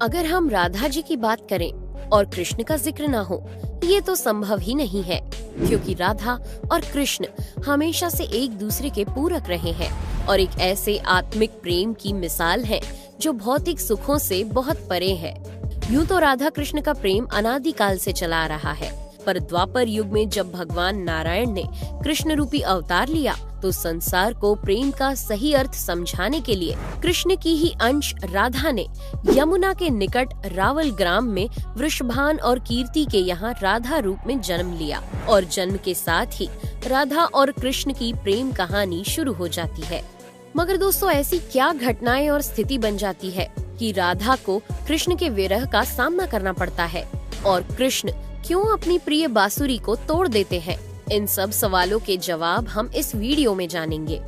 अगर हम राधा जी की बात करें और कृष्ण का जिक्र ना हो, ये तो संभव ही नहीं है, क्योंकि राधा और कृष्ण हमेशा से एक दूसरे के पूरक रहे हैं और एक ऐसे आत्मिक प्रेम की मिसाल है जो भौतिक सुखों से बहुत परे है। यूं तो राधा कृष्ण का प्रेम अनादिकाल से चला आ रहा है, पर द्वापर युग में जब भगवान नारायण ने कृष्ण रूपी अवतार लिया तो संसार को प्रेम का सही अर्थ समझाने के लिए कृष्ण की ही अंश राधा ने यमुना के निकट रावल ग्राम में वृषभान और कीर्ति के यहाँ राधा रूप में जन्म लिया और जन्म के साथ ही राधा और कृष्ण की प्रेम कहानी शुरू हो जाती है। मगर दोस्तों, ऐसी क्या घटनाएं और स्थिति बन जाती है कि राधा को कृष्ण के विरह का सामना करना पड़ता है और कृष्ण क्यों अपनी प्रिय बांसुरी को तोड़ देते हैं? इन सब सवालों के जवाब हम इस वीडियो में जानेंगे।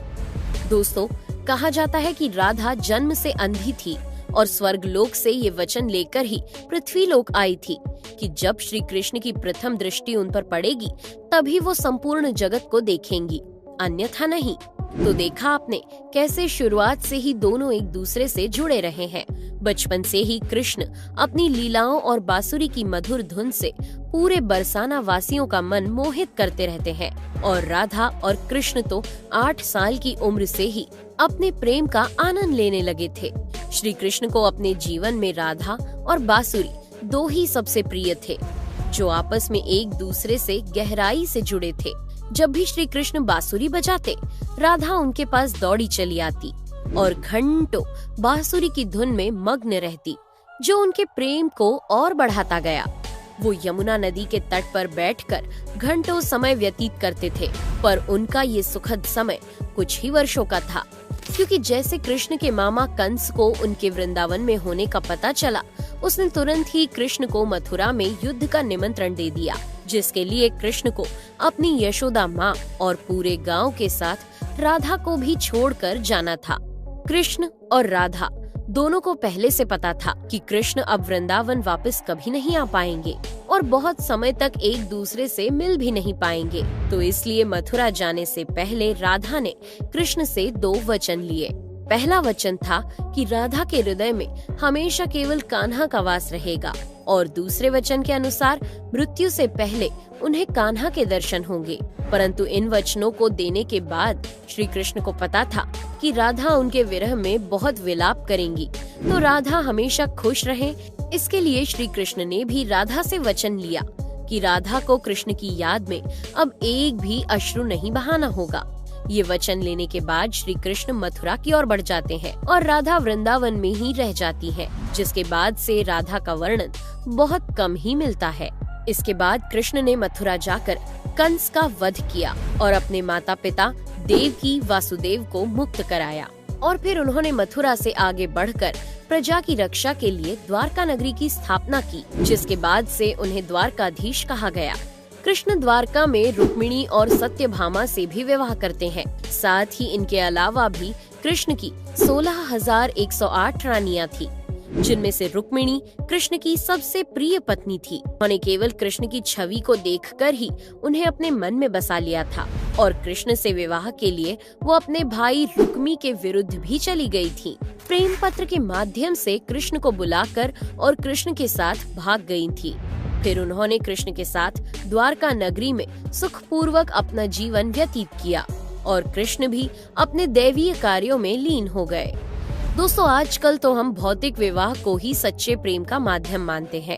दोस्तों, कहा जाता है कि राधा जन्म से अंधी थी और स्वर्ग लोक से ये वचन लेकर ही पृथ्वी लोक आई थी कि जब श्री कृष्ण की प्रथम दृष्टि उन पर पड़ेगी तभी वो संपूर्ण जगत को देखेंगी, अन्यथा नहीं। तो देखा आपने कैसे शुरुआत से ही दोनों एक दूसरे से जुड़े रहे हैं। बचपन से ही कृष्ण अपनी लीलाओं और बांसुरी की मधुर धुन से पूरे बरसाना वासियों का मन मोहित करते रहते हैं और राधा और कृष्ण तो 8 साल की उम्र से ही अपने प्रेम का आनंद लेने लगे थे। श्री कृष्ण को अपने जीवन में राधा और बांसुरी दो ही सबसे प्रिय थे, जो आपस में एक दूसरे से गहराई से जुड़े थे। जब भी श्री कृष्ण बांसुरी बजाते, राधा उनके पास दौड़ी चली आती और घंटों बांसुरी की धुन में मग्न रहती, जो उनके प्रेम को और बढ़ाता गया। वो यमुना नदी के तट पर बैठकर घंटों समय व्यतीत करते थे, पर उनका ये सुखद समय कुछ ही वर्षों का था, क्योंकि जैसे कृष्ण के मामा कंस को उनके वृंदावन में होने का पता चला, उसने तुरंत ही कृष्ण को मथुरा में युद्ध का निमंत्रण दे दिया, जिसके लिए कृष्ण को अपनी यशोदा माँ और पूरे गांव के साथ राधा को भी छोड़कर जाना था। कृष्ण और राधा दोनों को पहले से पता था कि कृष्ण अब वृंदावन वापस कभी नहीं आ पाएंगे और बहुत समय तक एक दूसरे से मिल भी नहीं पाएंगे। तो इसलिए मथुरा जाने से पहले राधा ने कृष्ण से 2 वचन लिए। पहला वचन था कि राधा के हृदय में हमेशा केवल कान्हा का वास रहेगा और दूसरे वचन के अनुसार मृत्यु से पहले उन्हें कान्हा के दर्शन होंगे। परंतु इन वचनों को देने के बाद श्री कृष्ण को पता था कि राधा उनके विरह में बहुत विलाप करेंगी, तो राधा हमेशा खुश रहे। इसके लिए श्री कृष्ण ने भी राधा से वचन लिया कि राधा को कृष्ण की याद में अब एक भी अश्रु नहीं बहाना होगा। ये वचन लेने के बाद श्री कृष्ण मथुरा की ओर बढ़ जाते हैं और राधा वृंदावन में ही रह जाती है, जिसके बाद से राधा का वर्णन बहुत कम ही मिलता है। इसके बाद कृष्ण ने मथुरा जाकर कंस का वध किया और अपने माता पिता देवकी वासुदेव को मुक्त कराया और फिर उन्होंने मथुरा से आगे बढ़कर प्रजा की रक्षा के लिए द्वारका नगरी की स्थापना की, जिसके बाद से उन्हें द्वारकाधीश कहा गया। कृष्ण द्वारका में रुक्मिणी और सत्यभामा से भी विवाह करते हैं। साथ ही इनके अलावा भी कृष्ण की 16,108 रानियां थी, जिनमें से रुक्मिणी कृष्ण की सबसे प्रिय पत्नी थी। उन्होंने केवल कृष्ण की छवि को देखकर ही उन्हें अपने मन में बसा लिया था और कृष्ण से विवाह के लिए वो अपने भाई रुक्मी के विरुद्ध भी चली गई थी। प्रेम पत्र के माध्यम से कृष्ण को बुलाकर और कृष्ण के साथ भाग गई थी। फिर उन्होंने कृष्ण के साथ द्वारका नगरी में सुखपूर्वक अपना जीवन व्यतीत किया और कृष्ण भी अपने दैवीय कार्यों में लीन हो गए। दोस्तों, आजकल तो हम भौतिक विवाह को ही सच्चे प्रेम का माध्यम मानते हैं,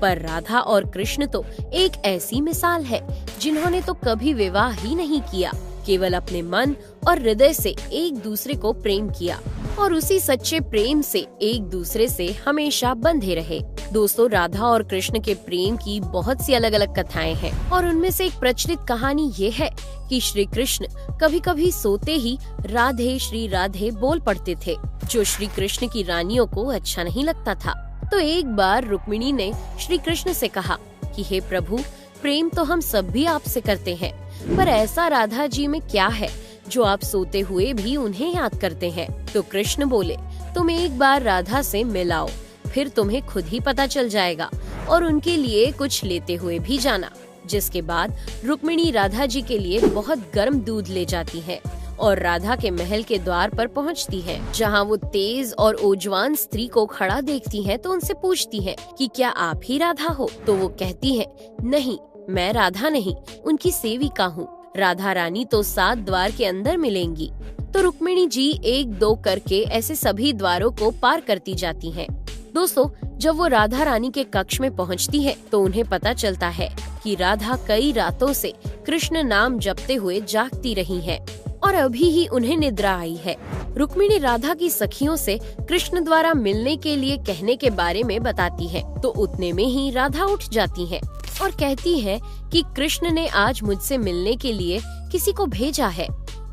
पर राधा और कृष्ण तो एक ऐसी मिसाल है जिन्होंने तो कभी विवाह ही नहीं किया, केवल अपने मन और हृदय से एक दूसरे को प्रेम किया और उसी सच्चे प्रेम से एक दूसरे से हमेशा बंधे रहे। दोस्तों, राधा और कृष्ण के प्रेम की बहुत सी अलग अलग कथाएं हैं और उनमें से एक प्रचलित कहानी ये है कि श्री कृष्ण कभी कभी सोते ही राधे श्री राधे बोल पड़ते थे, जो श्री कृष्ण की रानियों को अच्छा नहीं लगता था। तो एक बार रुक्मिणी ने श्री कृष्ण से कहा कि हे प्रभु, प्रेम तो हम सब भी आपसे करते हैं, पर ऐसा राधा जी में क्या है जो आप सोते हुए भी उन्हें याद करते हैं? तो कृष्ण बोले, तुम एक बार राधा से मिलाओ, फिर तुम्हें खुद ही पता चल जाएगा और उनके लिए कुछ लेते हुए भी जाना। जिसके बाद रुक्मिणी राधा जी के लिए बहुत गर्म दूध ले जाती है और राधा के महल के द्वार पर पहुंचती है, जहां वो तेज और ऊर्जावान स्त्री को खड़ा देखती है तो उनसे पूछती है कि क्या आप ही राधा हो? तो वो कहती है, नहीं, मैं राधा नहीं, उनकी सेविका हूँ। राधा रानी तो 7 द्वार के अंदर मिलेंगी। तो रुक्मिणी जी 1-2 करके ऐसे सभी द्वारों को पार करती जाती हैं। दोस्तों, जब वो राधा रानी के कक्ष में पहुंचती है तो उन्हें पता चलता है कि राधा कई रातों से कृष्ण नाम जपते हुए जागती रही है और अभी ही उन्हें निद्रा आई है। रुक्मिणी राधा की सखियों से कृष्ण द्वारा मिलने के लिए कहने के बारे में बताती है तो उतने में ही राधा उठ जाती है और कहती है कि कृष्ण ने आज मुझसे मिलने के लिए किसी को भेजा है।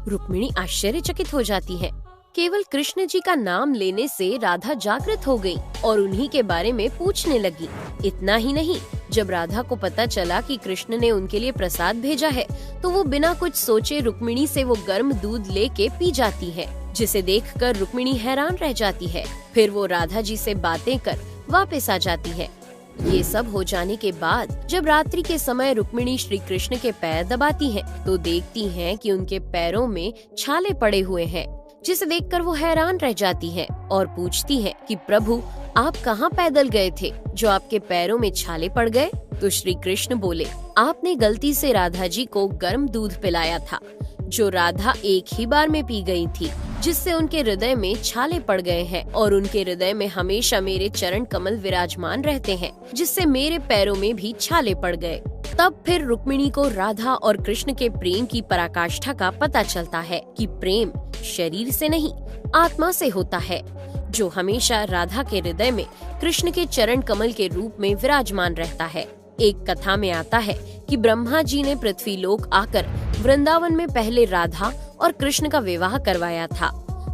रुक्मिणी आश्चर्यचकित हो जाती है। केवल कृष्ण जी का नाम लेने से राधा जागृत हो गई और उन्हीं के बारे में पूछने लगी। इतना ही नहीं, जब राधा को पता चला कि कृष्ण ने उनके लिए प्रसाद भेजा है तो वो बिना कुछ सोचे रुक्मिणी से वो गर्म दूध लेके पी जाती है, जिसे देखकर रुक्मिणी हैरान रह जाती है। फिर वो राधा जी से बातें कर वापस आ जाती है। ये सब हो जाने के बाद जब रात्रि के समय रुक्मिणी श्री कृष्ण के पैर दबाती है तो देखती है कि उनके पैरों में छाले पड़े हुए हैं, जिसे देखकर वो हैरान रह जाती है और पूछती है कि प्रभु, आप कहाँ पैदल गए थे जो आपके पैरों में छाले पड़ गए? तो श्री कृष्ण बोले, आपने गलती से राधा जी को गर्म दूध पिलाया था, जो राधा एक ही बार में पी गई थी, जिससे उनके हृदय में छाले पड़ गए हैं और उनके हृदय में हमेशा मेरे चरण कमल विराजमान रहते हैं, जिससे मेरे पैरों में भी छाले पड़ गए। तब फिर रुक्मिणी को राधा और कृष्ण के प्रेम की पराकाष्ठा का पता चलता है कि प्रेम शरीर से नहीं, आत्मा से होता है, जो हमेशा राधा के हृदय में कृष्ण के चरण कमल के रूप में विराजमान रहता है। एक कथा में आता है कि ब्रह्मा जी ने पृथ्वी लोक आकर वृंदावन में पहले राधा और कृष्ण का विवाह करवाया था,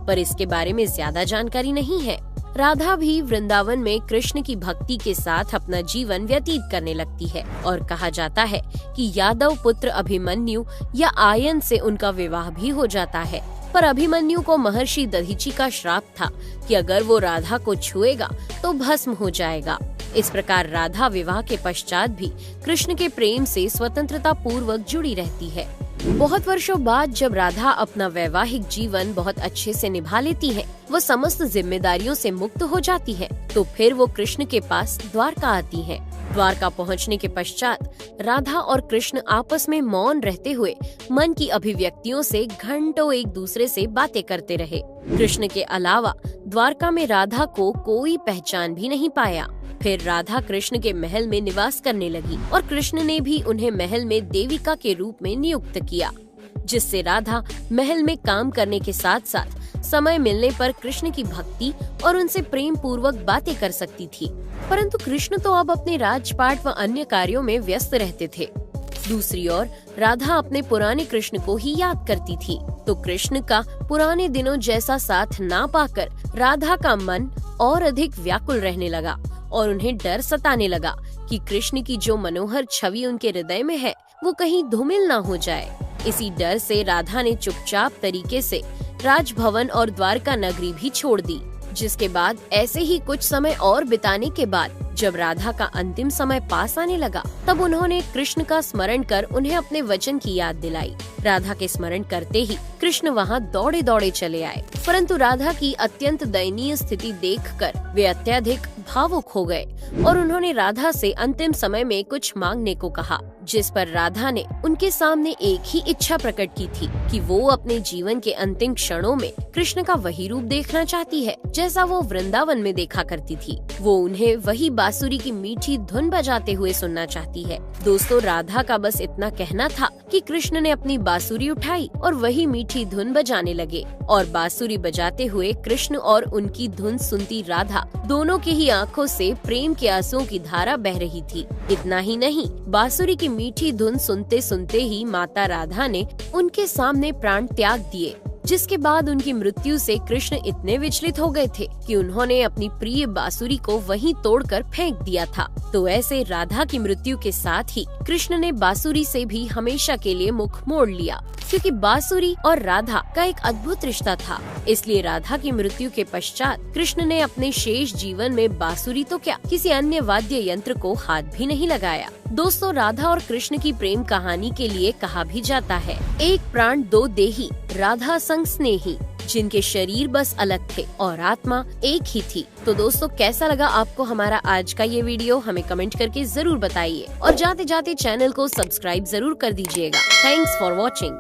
पर इसके बारे में ज्यादा जानकारी नहीं है। राधा भी वृंदावन में कृष्ण की भक्ति के साथ अपना जीवन व्यतीत करने लगती है और कहा जाता है कि यादव पुत्र अभिमन्यु या आयन से उनका विवाह भी हो जाता है। पर अभिमन्यु को महर्षि दधीची का श्राप था कि अगर वो राधा को छुएगा तो भस्म हो जाएगा। इस प्रकार राधा विवाह के पश्चात भी कृष्ण के प्रेम से स्वतंत्रता पूर्वक जुड़ी रहती है। बहुत वर्षों बाद जब राधा अपना वैवाहिक जीवन बहुत अच्छे से निभा लेती है, वो समस्त जिम्मेदारियों से मुक्त हो जाती है, तो फिर वो कृष्ण के पास द्वारका आती है। द्वारका पहुंचने के पश्चात राधा और कृष्ण आपस में मौन रहते हुए मन की अभिव्यक्तियों से घंटों एक दूसरे से बातें करते रहे। कृष्ण के अलावा द्वारका में राधा को कोई पहचान भी नहीं पाया। फिर राधा कृष्ण के महल में निवास करने लगी और कृष्ण ने भी उन्हें महल में देविका के रूप में नियुक्त किया, जिससे राधा महल में काम करने के साथ साथ समय मिलने पर कृष्ण की भक्ति और उनसे प्रेम पूर्वक बातें कर सकती थी। परंतु कृष्ण तो अब अपने राजपाट व अन्य कार्यों में व्यस्त रहते थे। दूसरी ओर राधा अपने पुराने कृष्ण को ही याद करती थी, तो कृष्ण का पुराने दिनों जैसा साथ ना पाकर राधा का मन और अधिक व्याकुल रहने लगा और उन्हें डर सताने लगा कि कृष्ण की जो मनोहर छवि उनके हृदय में है वो कहीं धूमिल ना हो जाए। इसी डर से राधा ने चुपचाप तरीके से राजभवन और द्वारका नगरी भी छोड़ दी। जिसके बाद ऐसे ही कुछ समय और बिताने के बाद जब राधा का अंतिम समय पास आने लगा, तब उन्होंने कृष्ण का स्मरण कर उन्हें अपने वचन की याद दिलाई। राधा के स्मरण करते ही कृष्ण वहाँ दौड़े दौड़े चले आए, परंतु राधा की अत्यंत दयनीय स्थिति देखकर वे अत्यधिक भावुक हो गए और उन्होंने राधा से अंतिम समय में कुछ मांगने को कहा, जिस पर राधा ने उनके सामने एक ही इच्छा प्रकट की थी कि वो अपने जीवन के अंतिम क्षणों में कृष्ण का वही रूप देखना चाहती है जैसा वो वृंदावन में देखा करती थी। वो उन्हें वही बांसुरी की मीठी धुन बजाते हुए सुनना चाहती है। दोस्तों, राधा का बस इतना कहना था कि कृष्ण ने अपनी बांसुरी उठाई और वही मीठी धुन बजाने लगे और बांसुरी बजाते हुए कृष्ण और उनकी धुन सुनती राधा दोनों की ही आंखों से प्रेम के आंसुओं की धारा बह रही थी। इतना ही नहीं, बांसुरी की मीठी धुन सुनते सुनते ही माता राधा ने उनके सामने प्राण त्याग दिए, जिसके बाद उनकी मृत्यु से कृष्ण इतने विचलित हो गए थे कि उन्होंने अपनी प्रिय बांसुरी को वहीं तोड़कर फेंक दिया था। तो ऐसे राधा की मृत्यु के साथ ही कृष्ण ने बांसुरी से भी हमेशा के लिए मुख मोड़ लिया। क्योंकि बांसुरी और राधा का एक अद्भुत रिश्ता था। इसलिए राधा की मृत्यु के पश्चात कृष्ण ने अपने शेष जीवन में बांसुरी तो क्या किसी अन्य वाद्य यंत्र को हाथ भी नहीं लगाया। दोस्तों, राधा और कृष्ण की प्रेम कहानी के लिए कहा भी जाता है, एक प्राण दो देही, राधा संग स्नेही, जिनके शरीर बस अलग थे और आत्मा एक ही थी। तो दोस्तों, कैसा लगा आपको हमारा आज का ये वीडियो, हमें कमेंट करके जरूर बताइए और जाते जाते चैनल को सब्सक्राइब जरूर कर दीजिएगा। Thanks for watching.